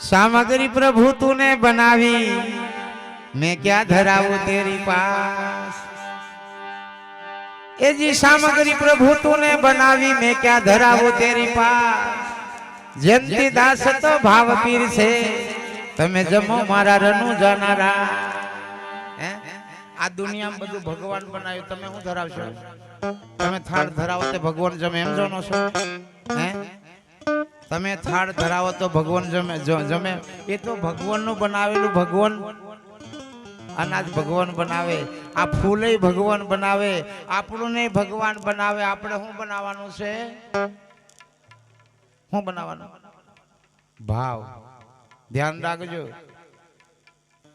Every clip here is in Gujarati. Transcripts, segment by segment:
सामग्री प्रभु तूने बनावी, मैं क्या धराऊं तेरी पास। ए जी सामग्री प्रभु तूने बनावी, मैं क्या धराऊं तेरी पास। जयंती दास तो भाव पीर से तमे जमो मारा रनु जानारा। आ दुनिया में બધું ભગવાન બનાવ્યું, તમે શું ધરાવશો? તમે થાળ ધરાવો તો ભગવાન જમે એમ જોનો છો? હે તમે થાળ ધરાવો તો ભગવાન જમે? એ તો ભગવાનનું બનાવેલું, ભગવાન અનાજ ભગવાન બનાવે, આ ફૂલે ભગવાન બનાવે, આપણું ને ભગવાન બનાવે। આપણે શું બનાવવાનું છે? શું બનાવવાનું? ભાવ। ધ્યાન રાખજો,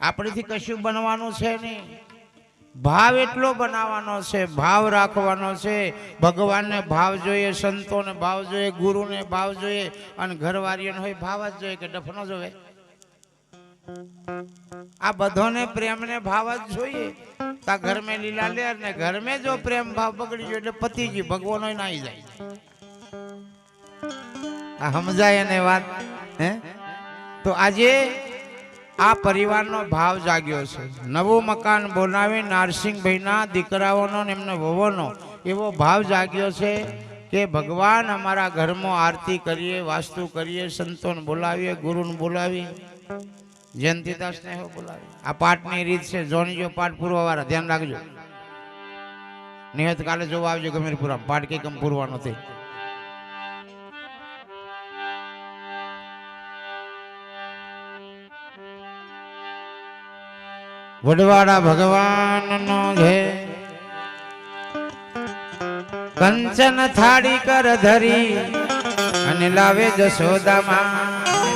આપણેથી કશું બનવાનું છે નહીં, ભાવ એટલો બનાવવાનો છે, ભાવ રાખવાનો છે। ભગવાનને ભાવ જોઈએ, સંતોને ભાવ જોઈએ, ગુરુને ભાવ જોઈએ, અને ઘરવાળીઓને હોય ભાવ જ જોઈએ કે ડફનો જોવે? આ બધાને પ્રેમ ને ભાવ જ જોઈએ। તા ઘર में લીલા લેર ને ઘર में જો પ્રેમ ભાવ બગડી ગયો એટલે પતિ ગયું, ભગવાન હોય નાઈ જાય। આ સમજાય ને વાત? હે તો આજે આ પરિવારનો ભાવ જાગ્યો છે। નવું મકાન બનાવી નારસિંહભાઈના દીકરાઓનો ને એમના વહુનો એવો ભાવ જાગ્યો છે કે ભગવાન અમારા ઘરમાં આરતી કરીએ, વાસ્તુ કરીએ, સંતોને બોલાવીએ, ગુરુને બોલાવીએ, જયંતીદાસ ને બોલાવીએ। આ પાઠની રીત છે। જોનીજો પાઠ પૂરવા વાળા ધ્યાન રાખજો, નિયત કાલે જોવા આવજો ગમીરપુરા પાઠ કે કમ પૂરવાનો થઈ। વડવાડા ભગવાન નો ઘે કંચન થાળી કર ધરી અને લાવે જશોદામાં,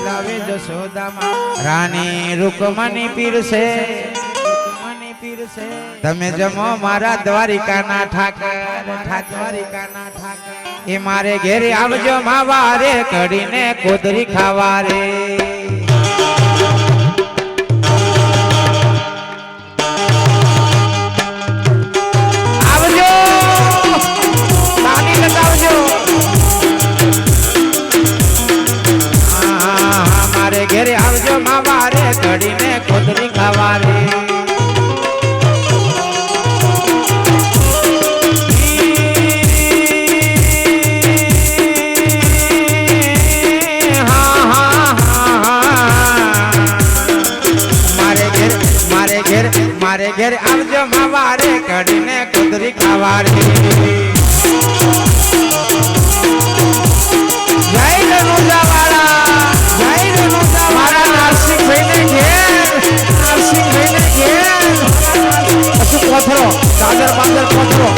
લાવે જશોદામાં રાની રૂકમણી પીરસે, રૂકમણી પીરસે તમે જમો મારા દ્વારિકાના ઠાકર, દ્વારિકાના ઠાકર। એ મારે ઘેરે આવજો માવારે કડીને કોદરી ખાવારે। ઘેરે આવજો માવારે કડીને કોદરી ખાવારે। મારે ઘેર આવજો માવારે કડીને કોદરી ખાવારે। જય રનુજાવાળા, જય રનુજાવાળા નારસિંહભાઈને ઘેર, નારસિંહભાઈને ઘેર અસુ પથરો, ચાદર બાદર પથરો,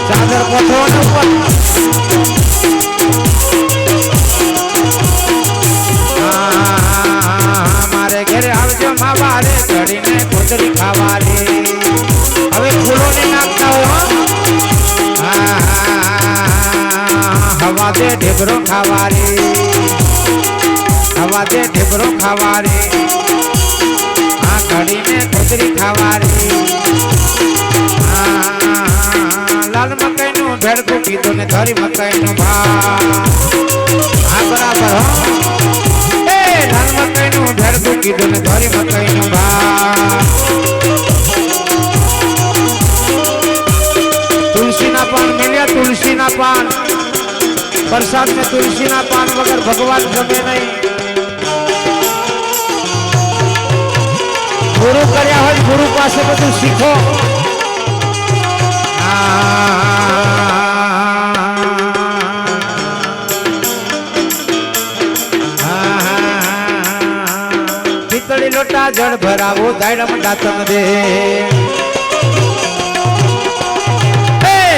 ચાદર પથરો ને ઉપર મારે ઘેરે આવજો માવારે કડીને કોદરી ખાવારે। હવે ફૂલો ને નાખતા હો, હવા દે ઢેબરો ખાવારે, હવા દે ઢેબરો ખાવારે। આ કડીને કોદરી ખાવારે। લાલ મકાઈનું ભેળકું કીધું ને ધરી મકાઈનો ભાવ। આ બરાબર હો, એ લાલ મકાઈનું ભેળકું કીધું ને ધરી મકાઈનો ભાવ। तुलसीना पान मिलिया, तुलसीना पान प्रसाद में, तुलसीना पान वगर भगवान जमे नहीं। गुरु कर्या हो, गुरु पासे बधु सीखो। पितળી लोटा जड़ भरावो दायडम दातम दे।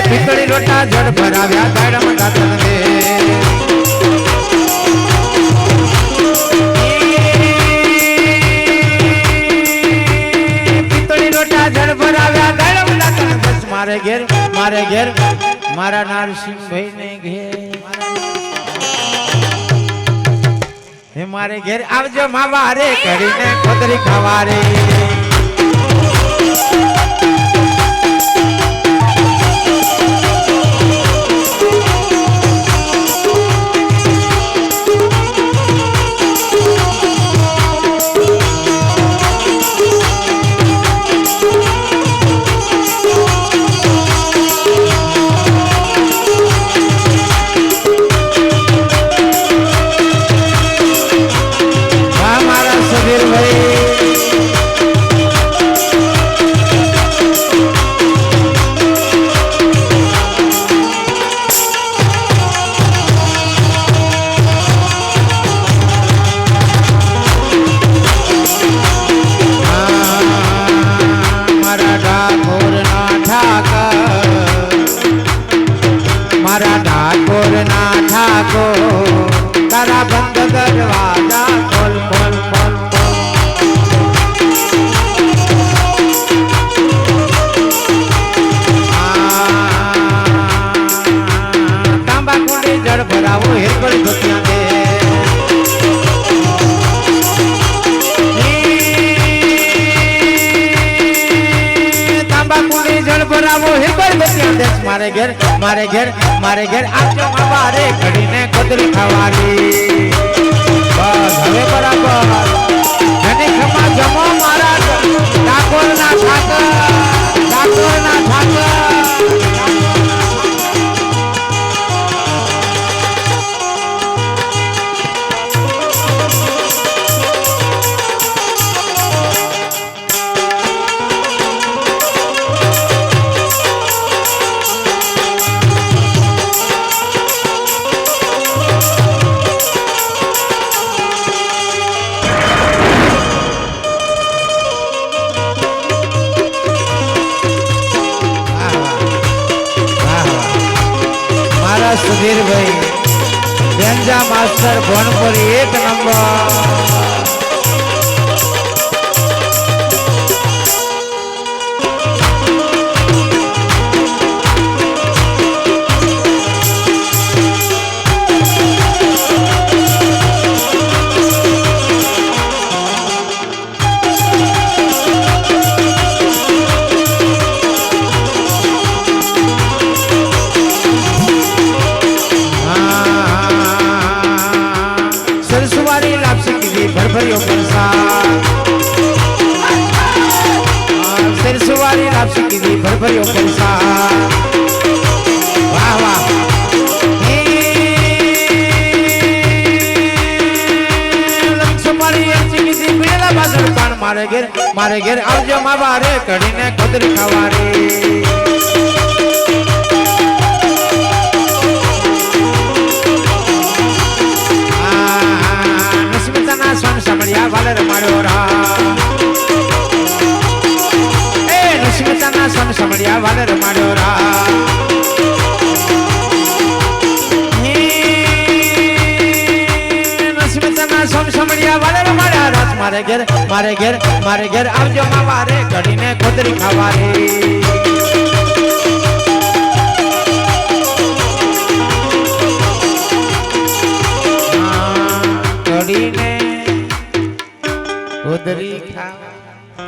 पितળી लोटा जड़ भराव्या दायडम दातम दे। पितળી लोटा जड़ भराव्या दायडम दातम बस मारे घेर, मारे घेर मारा नारसिंहभाई ने घेर। हे मारे घेर आवजो मावारे करीने कोदरी खावारे। તંબાકુની જળ ભરાવો હે પરબતિયા દેશ મારે ઘેર આવજો મારે ઘડીને કોતરી ખાવાની બસ હવે બરાબર ઘણી ખમા જમો મારા ઠાકોરના ઠાકર सुधीर भाई व्यंजा मास्टर भोनपुरी 1 नंबर भरियो प्रसाद सिरसुवारी लापसी की दी भरियो प्रसाद वाह वाह लक्ष्मणी ऐसी की दी बेला बादल पान मारे घेर आवजो मावारे कढ़ीने कोदरी खावारे वाले रमाड़ो रा ए नस्मिता ना सन समड़िया वाले रमाड़ो रा नस्मिता ना सन समड़िया वाले रमाड़ा रात मारे घेर आवजो मावारे घड़ीने कोदरी खावारे